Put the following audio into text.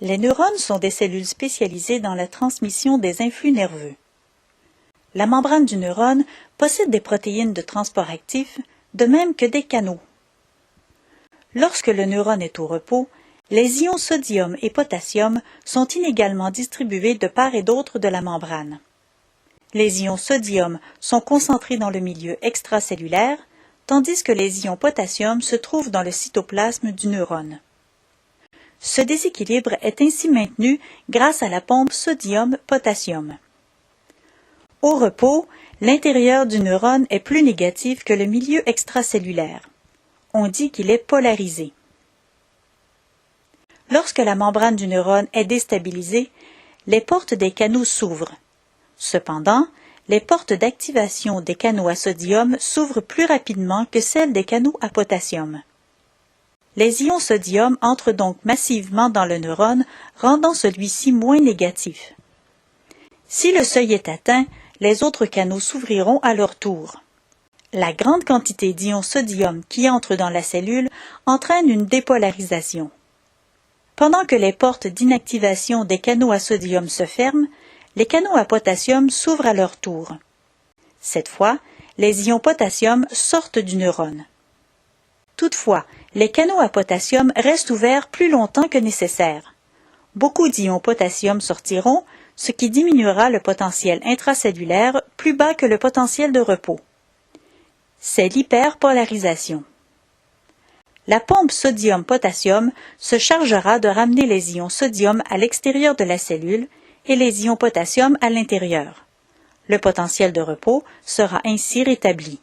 Les neurones sont des cellules spécialisées dans la transmission des influx nerveux. La membrane du neurone possède des protéines de transport actif, de même que des canaux. Lorsque le neurone est au repos, les ions sodium et potassium sont inégalement distribués de part et d'autre de la membrane. Les ions sodium sont concentrés dans le milieu extracellulaire, tandis que les ions potassium se trouvent dans le cytoplasme du neurone. Ce déséquilibre est ainsi maintenu grâce à la pompe sodium-potassium. Au repos, l'intérieur du neurone est plus négatif que le milieu extracellulaire. On dit qu'il est polarisé. Lorsque la membrane du neurone est déstabilisée, les portes des canaux s'ouvrent. Cependant, les portes d'activation des canaux à sodium s'ouvrent plus rapidement que celles des canaux à potassium. Les ions sodium entrent donc massivement dans le neurone, rendant celui-ci moins négatif. Si le seuil est atteint, les autres canaux s'ouvriront à leur tour. La grande quantité d'ions sodium qui entrent dans la cellule entraîne une dépolarisation. Pendant que les portes d'inactivation des canaux à sodium se ferment, les canaux à potassium s'ouvrent à leur tour. Cette fois, les ions potassium sortent du neurone. Toutefois, les canaux à potassium restent ouverts plus longtemps que nécessaire. Beaucoup d'ions potassium sortiront, ce qui diminuera le potentiel intracellulaire plus bas que le potentiel de repos. C'est l'hyperpolarisation. La pompe sodium-potassium se chargera de ramener les ions sodium à l'extérieur de la cellule et les ions potassium à l'intérieur. Le potentiel de repos sera ainsi rétabli.